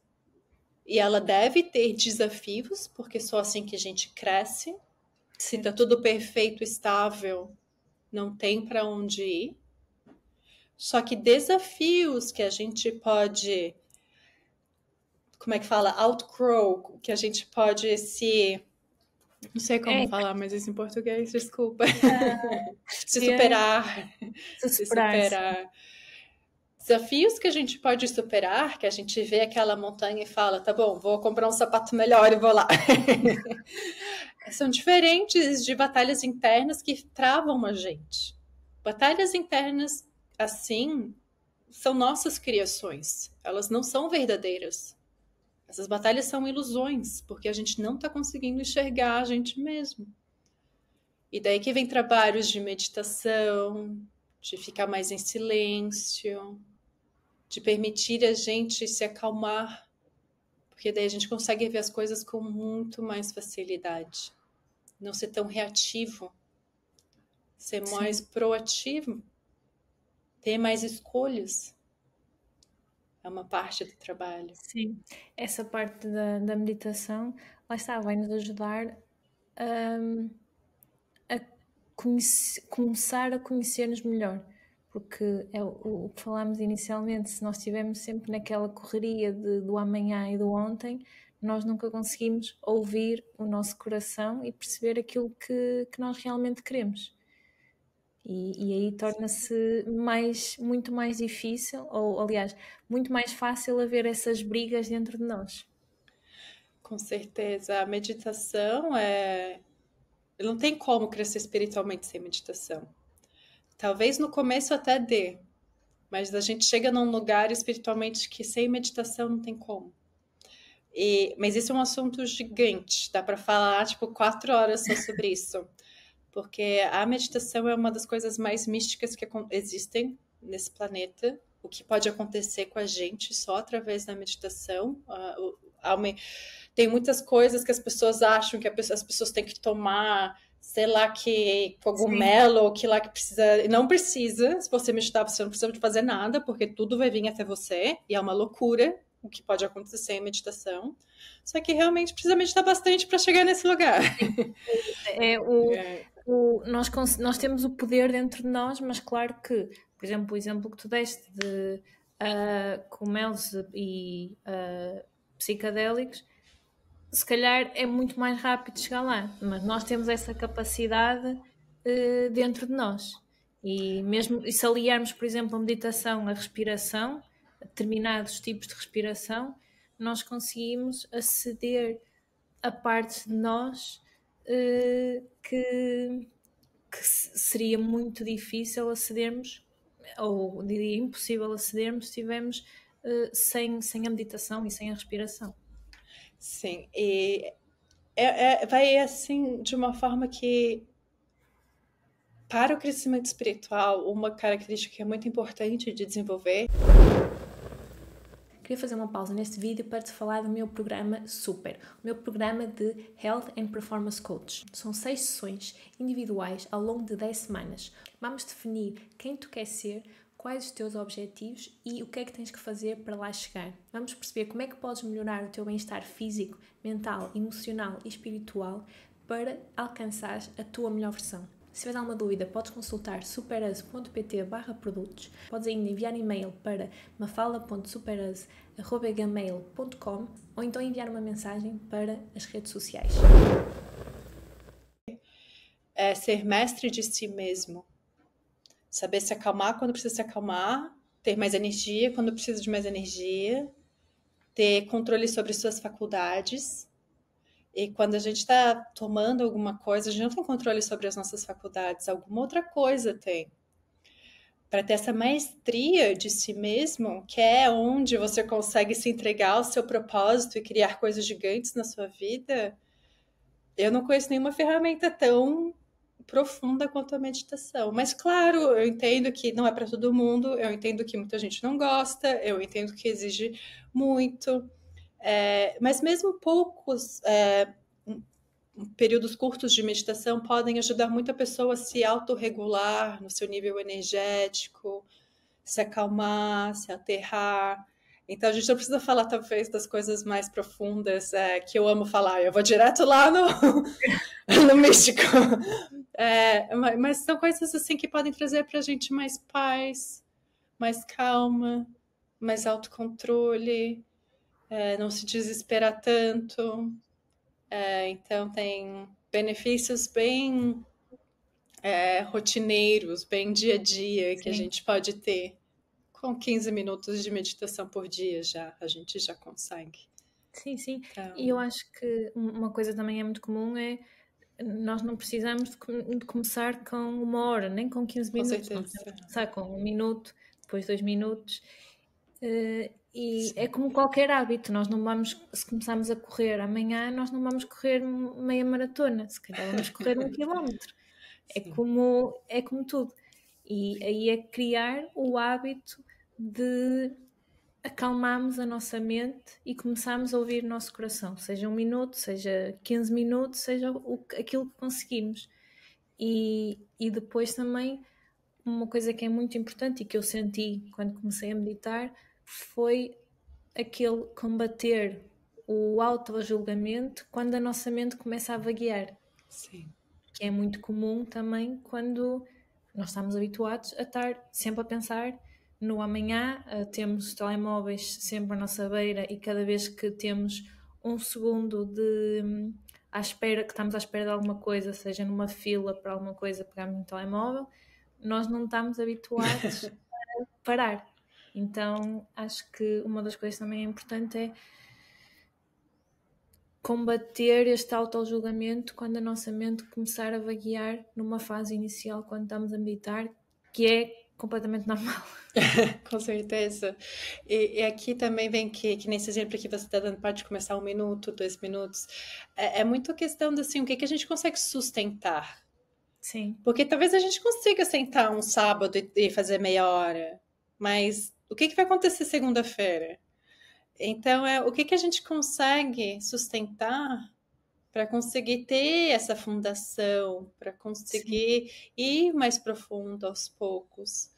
E ela deve ter desafios, porque só assim que a gente cresce. Se tá tudo perfeito, estável, não tem para onde ir. Só que desafios que a gente pode, como é que fala? Outgrow, que a gente pode se... Não sei como falar, mas isso em português, desculpa. Se superar. Se superar. Desafios que a gente pode superar, que a gente vê aquela montanha e fala, tá bom, vou comprar um sapato melhor e vou lá. São diferentes de batalhas internas que travam a gente. Batalhas internas, assim, são nossas criações. Elas não são verdadeiras. Essas batalhas são ilusões, porque a gente não está conseguindo enxergar a gente mesmo. E daí que vem trabalhos de meditação, de ficar mais em silêncio, de permitir a gente se acalmar, porque daí a gente consegue ver as coisas com muito mais facilidade. Não ser tão reativo, ser mais proativo, ter mais escolhas. É uma parte do trabalho.
Sim, essa parte da meditação, lá está, vai nos ajudar a começar a conhecer-nos melhor, porque é o que falámos inicialmente, se nós estivermos sempre naquela correria do amanhã e do ontem, nós nunca conseguimos ouvir o nosso coração e perceber aquilo que nós realmente queremos. E aí torna-se muito mais difícil, ou aliás, muito mais fácil haver essas brigas dentro de nós.
Com certeza. A meditação não tem como crescer espiritualmente sem meditação. Talvez no começo até dê, mas a gente chega num lugar espiritualmente que sem meditação não tem como. Mas isso é um assunto gigante, dá para falar 4 horas só sobre isso. Porque a meditação é uma das coisas mais místicas que existem nesse planeta. O que pode acontecer com a gente só através da meditação. Tem muitas coisas que as pessoas acham que as pessoas têm que tomar sei lá que cogumelo, ou que lá que precisa. Não precisa, se você meditar, você não precisa de fazer nada, porque tudo vai vir até você, e é uma loucura o que pode acontecer em meditação. Só que realmente precisa meditar bastante para chegar nesse lugar.
É nós temos o poder dentro de nós, mas claro que, por exemplo, o exemplo que tu deste de cogumelos e psicadélicos, se calhar é muito mais rápido chegar lá, mas nós temos essa capacidade dentro de nós. E mesmo e se aliarmos, por exemplo, a meditação, a respiração, a determinados tipos de respiração, nós conseguimos aceder a partes de nós que seria muito difícil acedermos, ou diria impossível acedermos, se estivermos sem a meditação e sem a respiração.
Sim, e vai assim de uma forma que, para o crescimento espiritual, uma característica que é muito importante de desenvolver.
Queria fazer uma pausa neste vídeo para te falar do meu programa Super, o meu programa de Health and Performance Coach. São 6 sessões individuais ao longo de 10 semanas. Vamos definir quem tu queres ser, quais os teus objetivos e o que é que tens que fazer para lá chegar. Vamos perceber como é que podes melhorar o teu bem-estar físico, mental, emocional e espiritual para alcançares a tua melhor versão. Se tiveres alguma dúvida, podes consultar superas.pt/produtos. Podes ainda enviar e-mail para mafala.superas@gmail.com ou então enviar uma mensagem para as redes sociais.
É ser mestre de si mesmo. Saber se acalmar quando precisa se acalmar, ter mais energia quando precisa de mais energia, ter controle sobre suas faculdades. E quando a gente está tomando alguma coisa, a gente não tem controle sobre as nossas faculdades, alguma outra coisa tem. Para ter essa maestria de si mesmo, que é onde você consegue se entregar ao seu propósito e criar coisas gigantes na sua vida, eu não conheço nenhuma ferramenta tão profunda quanto a meditação. Mas, claro, eu entendo que não é para todo mundo, eu entendo que muita gente não gosta, eu entendo que exige muito. Mas mesmo poucos períodos curtos de meditação podem ajudar muito a pessoa a se autorregular no seu nível energético, se acalmar, se aterrar. Então a gente não precisa falar talvez das coisas mais profundas que eu amo falar. Eu vou direto lá no místico. Mas são coisas assim que podem trazer para a gente mais paz, mais calma, mais autocontrole, não se desesperar tanto. Então tem benefícios bem rotineiros, bem dia a dia, que a gente pode ter com 15 minutos de meditação por dia a gente já consegue.
Sim, sim. Então... E eu acho que uma coisa também é muito comum é nós não precisamos de começar com 1 hora, nem com 15 minutos. Nós temos que começar com 1 minuto, depois 2 minutos. E é como qualquer hábito, nós não vamos, se começarmos a correr amanhã, nós não vamos correr meia maratona, se calhar vamos correr 1 quilómetro. É como tudo. E aí é criar o hábito de acalmarmos a nossa mente e começarmos a ouvir o nosso coração, seja 1 minuto, seja 15 minutos, seja aquilo que conseguimos. E depois também, uma coisa que é muito importante e que eu senti quando comecei a meditar foi aquele combater o auto-julgamento quando a nossa mente começa a vaguear.
Sim.
Que é muito comum também quando nós estamos habituados a estar sempre a pensar no amanhã, temos os telemóveis sempre à nossa beira e cada vez que temos 1 segundo à espera, que estamos à espera de alguma coisa, seja numa fila para alguma coisa, pegarmos no telemóvel, nós não estamos habituados a parar. Então acho que uma das coisas também é importante é combater este auto-julgamento quando a nossa mente começar a vaguear numa fase inicial, quando estamos a meditar, que é completamente normal.
Com certeza. E aqui também vem que nesse exemplo que você está dando, pode começar 1 minuto, 2 minutos. É muito questão de assim, o que a gente consegue sustentar.
Sim.
Porque talvez a gente consiga sentar um sábado e fazer meia hora, mas o que vai acontecer segunda-feira? Então, o que a gente consegue sustentar para conseguir ter essa fundação, para conseguir ir mais profundo aos poucos.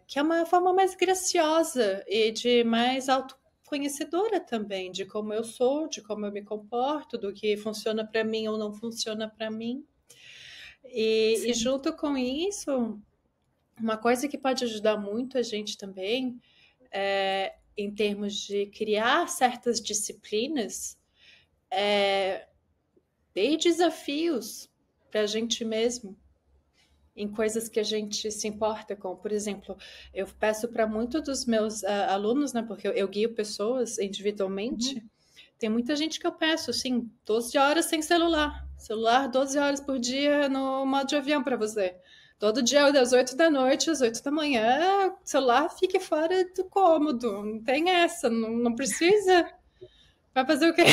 Que é uma forma mais graciosa e de mais autoconhecedora também, de como eu sou, de como eu me comporto, do que funciona para mim ou não funciona para mim. E junto com isso, uma coisa que pode ajudar muito a gente também, em termos de criar certas disciplinas, ter desafios para a gente mesmo, em coisas que a gente se importa com. Por exemplo, eu peço para muitos dos meus alunos, né, porque eu guio pessoas individualmente, tem muita gente que eu peço, assim, 12 horas sem celular. Celular 12 horas por dia no modo de avião para você. Todo dia, das 8 da noite às 8 da manhã, o celular fique fora do cômodo. Não tem essa, não precisa. Vai fazer o quê?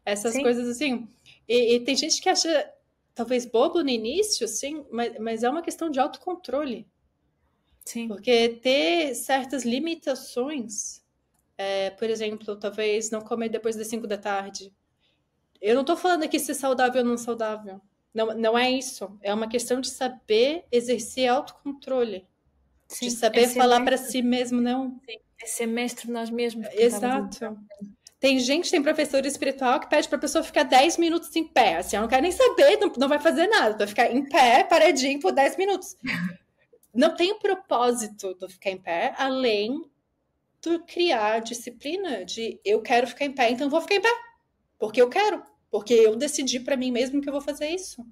Essas coisas assim. E tem gente que acha talvez bobo no início, sim, mas é uma questão de autocontrole.
Sim.
Porque ter certas limitações, por exemplo, talvez não comer depois das 5 da tarde. Eu não estou falando aqui se é saudável ou não saudável. Não é isso. É uma questão de saber exercer autocontrole.
Sim.
De saber falar para si mesmo, não.
Sim. É ser mestre de nós mesmos.
Exato. Tem professor espiritual que pede para a pessoa ficar 10 minutos em pé. Assim, eu não quero nem saber, não vai fazer nada. Vai ficar em pé, paradinho, por 10 minutos. Não tem o propósito de ficar em pé, além de criar disciplina de eu quero ficar em pé, então eu vou ficar em pé. Porque eu quero. Porque eu decidi para mim mesmo que eu vou fazer isso.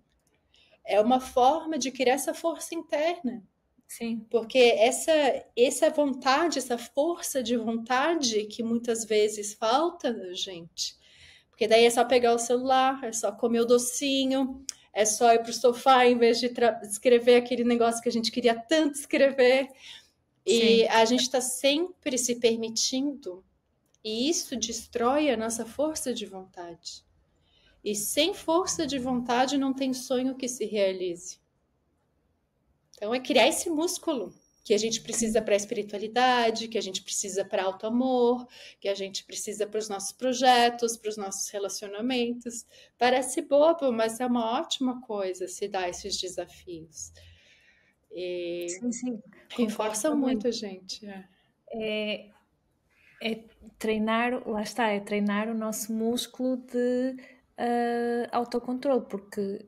É uma forma de criar essa força interna.
Sim.
Porque essa vontade, essa força de vontade que muitas vezes falta na gente. Porque daí é só pegar o celular, é só comer o docinho, é só ir pro sofá em vez de escrever aquele negócio que a gente queria tanto escrever. E a gente está sempre se permitindo. E isso destrói a nossa força de vontade. E sem força de vontade não tem sonho que se realize. Então é criar esse músculo que a gente precisa para a espiritualidade, que a gente precisa para auto-amor, que a gente precisa para os nossos projetos, para os nossos relacionamentos. Parece bobo, mas é uma ótima coisa se dar esses desafios. E
sim.
reforça muito a gente.
É treinar, lá está, é treinar o nosso músculo de autocontrole, porque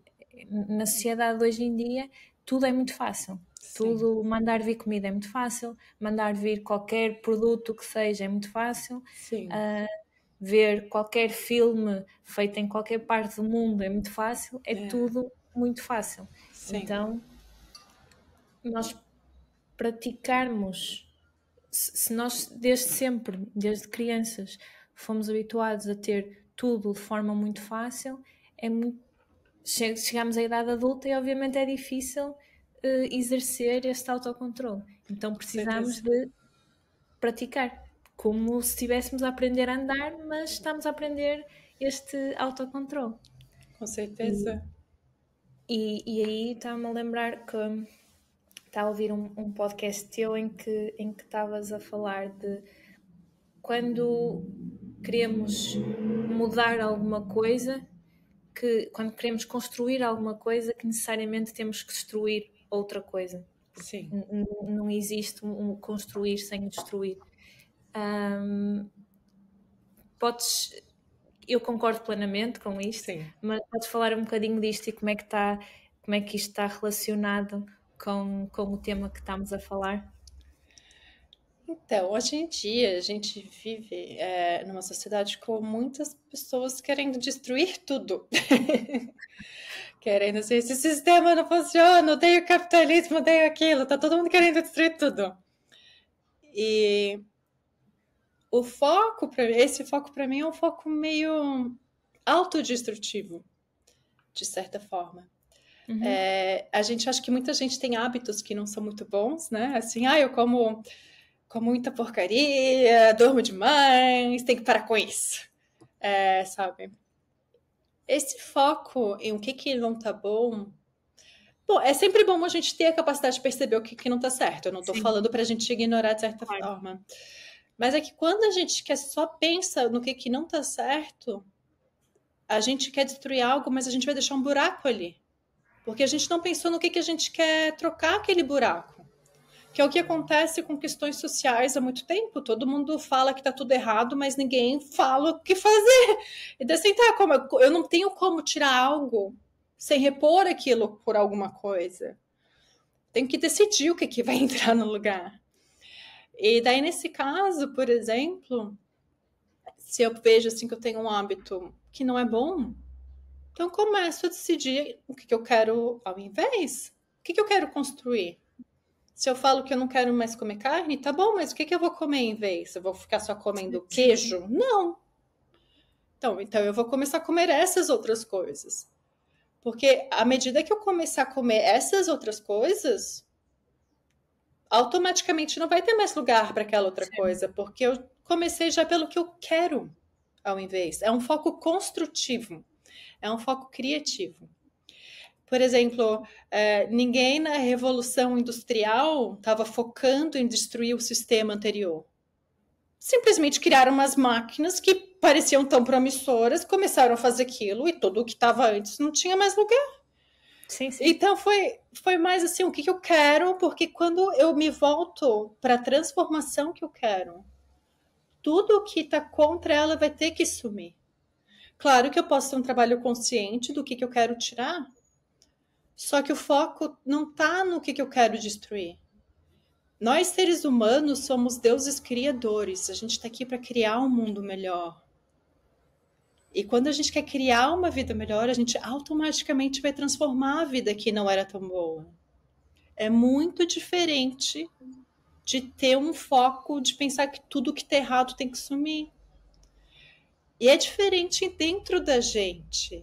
na sociedade hoje em dia tudo é muito fácil. Tudo, mandar vir comida é muito fácil, mandar vir qualquer produto que seja é muito fácil. Ver qualquer filme feito em qualquer parte do mundo é muito fácil, tudo muito fácil. Então, nós praticarmos, se nós desde sempre, desde crianças, fomos habituados a ter tudo de forma muito fácil, chegamos à idade adulta e obviamente é difícil exercer este autocontrole. Então precisamos de praticar, como se estivéssemos a aprender a andar, mas estamos a aprender este autocontrole.
Com certeza.
E aí estava-me a lembrar que estava a ouvir um podcast teu em que estavas a falar de quando queremos mudar alguma coisa, quando queremos construir alguma coisa, que necessariamente temos que destruir outra coisa.
Sim.
Não existe um construir sem destruir. Eu concordo plenamente com isto, mas podes falar um bocadinho disto e como é que isto está relacionado com o tema que estamos a falar?
Então, hoje em dia a gente vive numa sociedade com muitas pessoas querendo destruir tudo. Querendo dizer, esse sistema não funciona, odeio o capitalismo, odeio aquilo, tá todo mundo querendo destruir tudo. E esse foco para mim é um foco meio autodestrutivo, de certa forma. A gente acha que muita gente tem hábitos que não são muito bons, né? Assim, eu como muita porcaria, durmo demais, tem que parar com isso. Sabe? Esse foco em o que não tá bom... Bom, é sempre bom a gente ter a capacidade de perceber o que não tá certo. Eu não tô falando pra gente ignorar de certa forma. Mas é que quando a gente só pensa no que não tá certo, a gente quer destruir algo, mas a gente vai deixar um buraco ali. Porque a gente não pensou no que a gente quer trocar aquele buraco. Que é o que acontece com questões sociais há muito tempo. Todo mundo fala que está tudo errado, mas ninguém fala o que fazer. E daí assim, tá, como eu não tenho como tirar algo sem repor aquilo por alguma coisa. Tenho que decidir o que vai entrar no lugar. E daí, nesse caso, por exemplo, se eu vejo assim que eu tenho um hábito que não é bom, então começo a decidir o que eu quero ao invés. O que eu quero construir? Se eu falo que eu não quero mais comer carne, tá bom, mas o que eu vou comer em vez? Eu vou ficar só comendo queijo? Não. Então eu vou começar a comer essas outras coisas. Porque à medida que eu começar a comer essas outras coisas, automaticamente não vai ter mais lugar para aquela outra coisa, porque eu comecei já pelo que eu quero ao invés. É um foco construtivo, é um foco criativo. Por exemplo, ninguém na Revolução Industrial estava focando em destruir o sistema anterior. Simplesmente criaram umas máquinas que pareciam tão promissoras, começaram a fazer aquilo e tudo o que estava antes não tinha mais lugar.
Sim.
Então foi mais assim, o que eu quero, porque quando eu me volto para a transformação que eu quero, tudo que está contra ela vai ter que sumir. Claro que eu posso ter um trabalho consciente do que eu quero tirar, só que o foco não está no que eu quero destruir. Nós, seres humanos, somos deuses criadores. A gente está aqui para criar um mundo melhor. E quando a gente quer criar uma vida melhor, a gente automaticamente vai transformar a vida que não era tão boa. É muito diferente de ter um foco de pensar que tudo que está errado tem que sumir. E é diferente dentro da gente.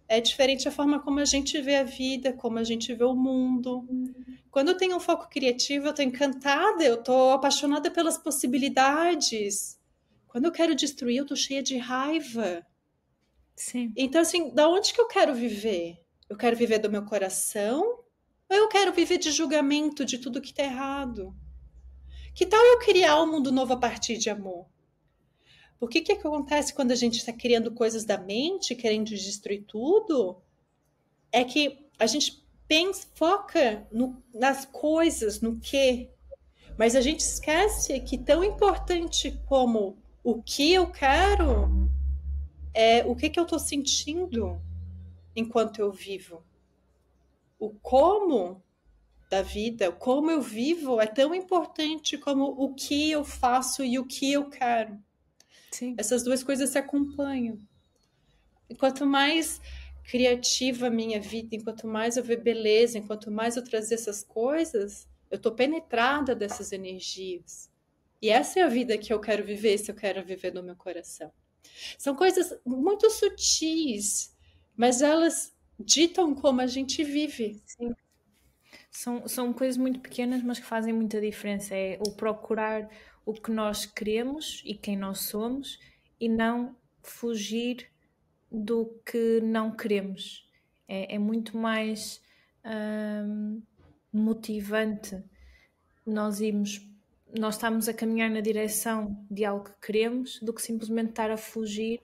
É diferente a forma como a gente vê a vida, como a gente vê o mundo. Quando eu tenho um foco criativo, eu estou encantada, eu estou apaixonada pelas possibilidades. Quando eu quero destruir, eu estou cheia de raiva.
Sim.
Então, assim, da onde que eu quero viver? Eu quero viver do meu coração? Ou eu quero viver de julgamento de tudo que está errado? Que tal eu criar um mundo novo a partir de amor? Porque que acontece quando a gente está criando coisas da mente, querendo destruir tudo? É que a gente foca nas coisas, no quê? Mas a gente esquece que tão importante como o que eu quero é o que eu estou sentindo enquanto eu vivo. O como da vida, como eu vivo é tão importante como o que eu faço e o que eu quero.
Sim.
Essas duas coisas se acompanham. E quanto mais criativa a minha vida, enquanto mais eu ver beleza, enquanto mais eu trazer essas coisas, eu estou penetrada dessas energias. E essa é a vida que eu quero viver, se eu quero viver no meu coração. São coisas muito sutis, mas elas ditam como a gente vive.
Sim. São coisas muito pequenas, mas que fazem muita diferença. É o procurar o que nós queremos e quem nós somos e não fugir do que não queremos. É muito mais motivante nós estamos a caminhar na direção de algo que queremos do que simplesmente estar a fugir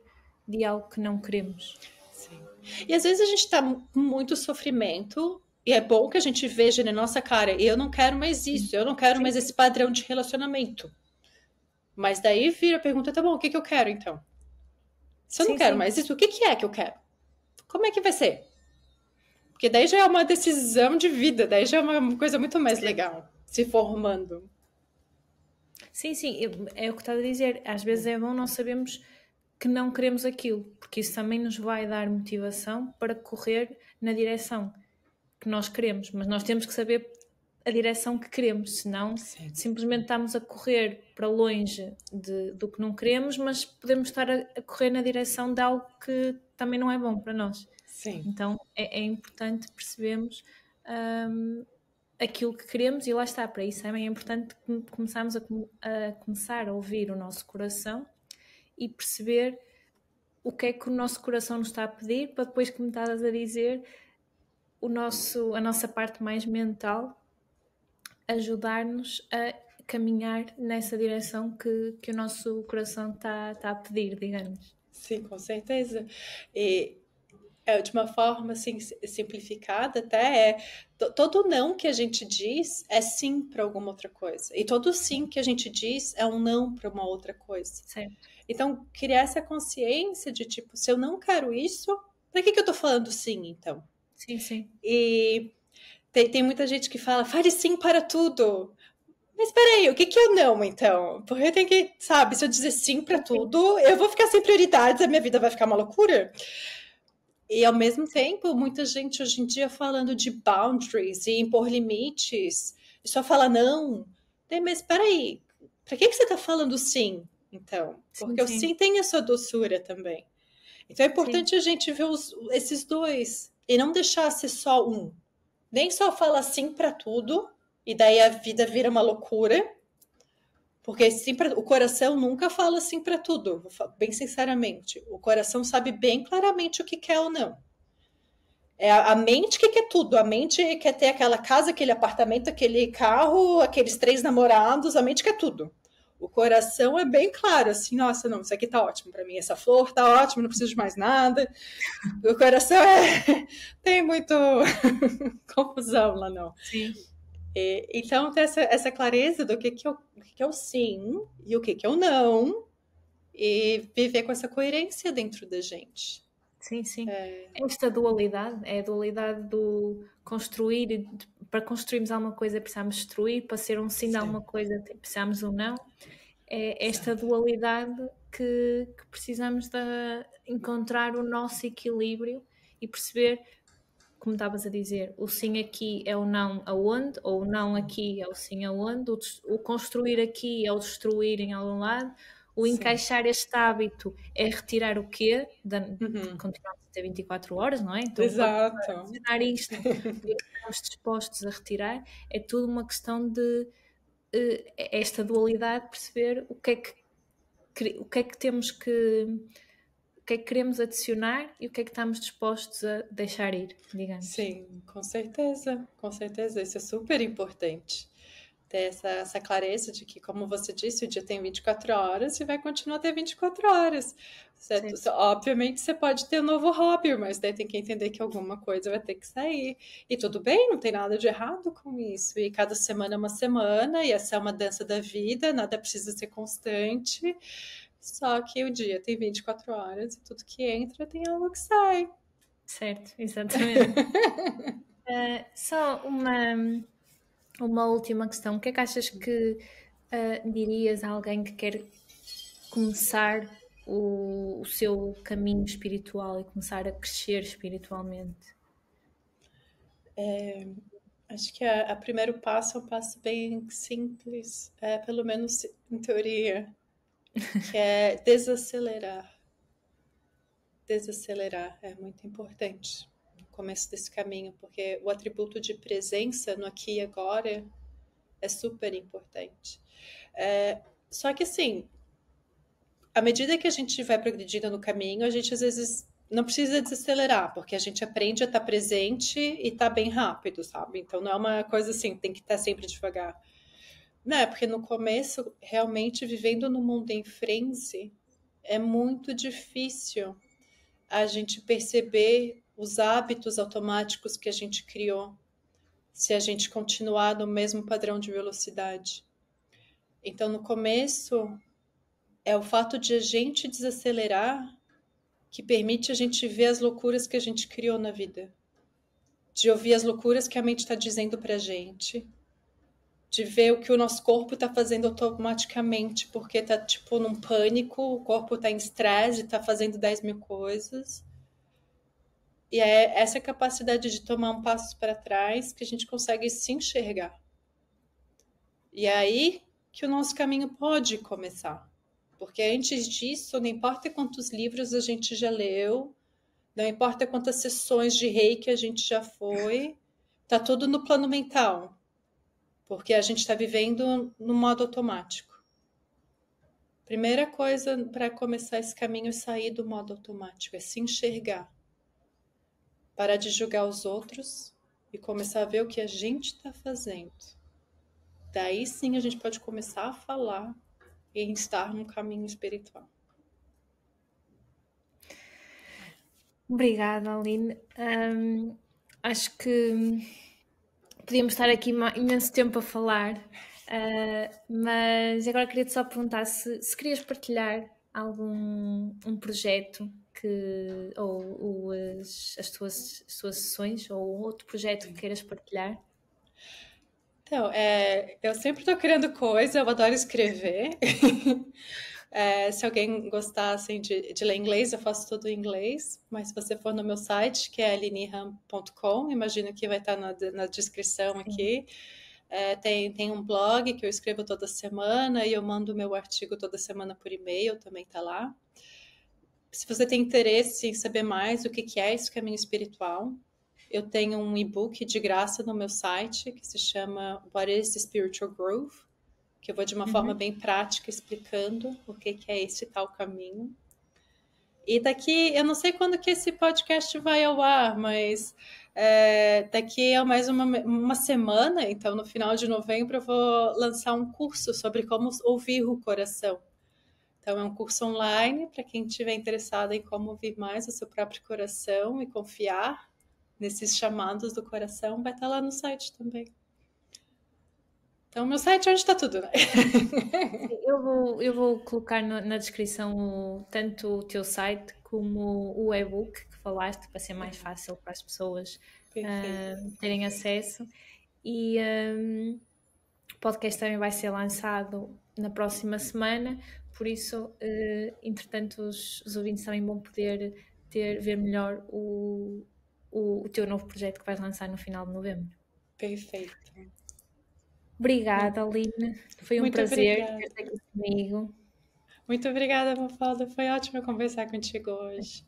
de algo que não queremos.
Sim. E às vezes a gente está com muito sofrimento e é bom que a gente veja na nossa cara, eu não quero mais isso, eu não quero mais esse padrão de relacionamento. Mas daí vira a pergunta, tá bom, o que eu quero então? Se eu não quero mais isso, o que é que eu quero? Como é que vai ser? Porque daí já é uma decisão de vida, daí já é uma coisa muito mais legal, se formando.
Sim, é o que estás a dizer. Às vezes é bom nós sabemos que não queremos aquilo, porque isso também nos vai dar motivação para correr na direção que nós queremos, mas nós temos que saber a direção que queremos, senão simplesmente estamos a correr para longe do que não queremos, mas podemos estar a correr na direção de algo que também não é bom para nós.
Sim.
Então é importante percebermos aquilo que queremos e lá está, para isso também é importante começarmos a começar a ouvir o nosso coração e perceber o que é que o nosso coração nos está a pedir, para depois, como estás a dizer, a nossa parte mais mental ajudar-nos a caminhar nessa direção que o nosso coração está a pedir, digamos.
Sim, com certeza. E de uma forma assim, simplificada, até todo não que a gente diz é sim para alguma outra coisa. E todo sim que a gente diz é um não para uma outra coisa.
Certo.
Então, criar essa consciência de tipo, se eu não quero isso, para que eu tô falando sim, então?
Sim, sim.
E tem muita gente que fala, fale sim para tudo. Mas peraí, o que é o não, então? Porque eu tenho que, sabe, se eu dizer sim para tudo, eu vou ficar sem prioridades, a minha vida vai ficar uma loucura. E ao mesmo tempo, muita gente hoje em dia falando de boundaries e impor limites, e só fala não. Mas peraí, para que você está falando sim, então?
Sim,
Porque o
sim.
sim tem a sua doçura também. Então é
Sim.
importante a gente ver esses dois e não deixar ser só um. Nem só fala sim para tudo, e daí a vida vira uma loucura. Porque o coração nunca fala assim para tudo, bem sinceramente. O coração sabe bem claramente o que quer ou não. É a mente que quer tudo. A mente quer ter aquela casa, aquele apartamento, aquele carro, aqueles 3 namorados. A mente quer tudo. O coração é bem claro, assim, nossa, não, isso aqui tá ótimo para mim. Essa flor tá ótima, não preciso de mais nada. O coração tem muito confusão lá, não.
Sim.
Então, ter essa clareza do que é o sim e o que é o não, e viver com essa coerência dentro da gente.
Sim, sim. Esta dualidade é a dualidade do construir. Para construirmos alguma coisa precisamos destruir, para ser um sim de alguma coisa precisamos de um não. É esta dualidade que precisamos de encontrar o nosso equilíbrio e perceber, como estavas a dizer, o sim aqui é o não aonde, ou o não aqui é o sim aonde, o construir aqui é o destruir em algum lado, o encaixar este hábito é retirar o quê? Continuamos a ter 24 horas, não é? Então, para adicionar isto, o que é que estamos dispostos a retirar? É tudo uma questão de esta dualidade, perceber o que é que temos que o que é que queremos adicionar e o que é que estamos dispostos a deixar ir, digamos.
Sim, com certeza, isso é super importante. Ter essa clareza de que, como você disse, o dia tem 24 horas e vai continuar a ter 24 horas. Obviamente, você pode ter um novo hobby, mas daí tem que entender que alguma coisa vai ter que sair. E tudo bem, não tem nada de errado com isso. E cada semana é uma semana, e essa é uma dança da vida, nada precisa ser constante. Só que o dia tem 24 horas e tudo que entra tem algo que sai.
Certo, exatamente. Só uma última questão. O que é que achas que dirias a alguém que quer começar o seu caminho espiritual e começar a crescer espiritualmente?
Acho que o primeiro passo é um passo bem simples, pelo menos em teoria, que é desacelerar. Desacelerar é muito importante no começo desse caminho, porque o atributo de presença no aqui e agora é super importante. Só que assim, à medida que a gente vai progredindo no caminho, a gente às vezes não precisa desacelerar, porque a gente aprende a estar presente e estar bem rápido, sabe? Então não é uma coisa assim, tem que estar sempre devagar. Não, porque no começo, realmente vivendo no mundo em frenzy, é muito difícil a gente perceber os hábitos automáticos que a gente criou, se a gente continuar no mesmo padrão de velocidade. Então, no começo, é o fato de a gente desacelerar que permite a gente ver as loucuras que a gente criou na vida, de ouvir as loucuras que a mente está dizendo pra gente, de ver o que o nosso corpo está fazendo automaticamente, porque está tipo num pânico, o corpo está em estresse, está fazendo 10 mil coisas. E é essa capacidade de tomar um passo para trás que a gente consegue se enxergar. E é aí que o nosso caminho pode começar. Porque antes disso, não importa quantos livros a gente já leu, não importa quantas sessões de reiki a gente já foi, tá tudo no plano mental. Porque a gente está vivendo no modo automático. Primeira coisa para começar esse caminho é sair do modo automático, é se enxergar. Parar de julgar os outros e começar a ver o que a gente está fazendo. daí sim a gente pode começar a falar em estar num caminho espiritual.
Obrigada, Aline. Acho que podíamos estar aqui imenso tempo a falar, mas agora queria-te só perguntar se querias partilhar algum projeto ou as tuas sessões ou outro projeto que queiras partilhar.
Então, eu sempre estou criando coisa, eu adoro escrever. Se alguém gostar assim, de ler inglês, eu faço tudo em inglês. Mas se você for no meu site, que é aliniham.com, imagino que vai estar na descrição aqui. Tem um blog que eu escrevo toda semana e eu mando o meu artigo toda semana por e-mail, também está lá. Se você tem interesse em saber mais o que é esse caminho espiritual, eu tenho um e-book de graça no meu site que se chama What is Spiritual Growth, que eu vou de uma forma bem prática explicando o que é esse tal caminho. E daqui, eu não sei quando que esse podcast vai ao ar, mas daqui a mais uma semana, então no final de novembro, eu vou lançar um curso sobre como ouvir o coração. Então, é um curso online para quem estiver interessado em como ouvir mais o seu próprio coração e confiar nesses chamados do coração, vai estar lá no site também. Então, meu site é onde está tudo, né?
Eu vou colocar na descrição tanto o teu site como o e-book que falaste, para ser mais fácil para as pessoas terem acesso. E o podcast também vai ser lançado na próxima semana, por isso, entretanto, os ouvintes também vão poder ver melhor o teu novo projeto que vais lançar no final de novembro.
Perfeito.
Obrigada, Aline. Foi um prazer ter-te aqui comigo.
Muito obrigada, Mafalda. Foi ótimo conversar contigo hoje.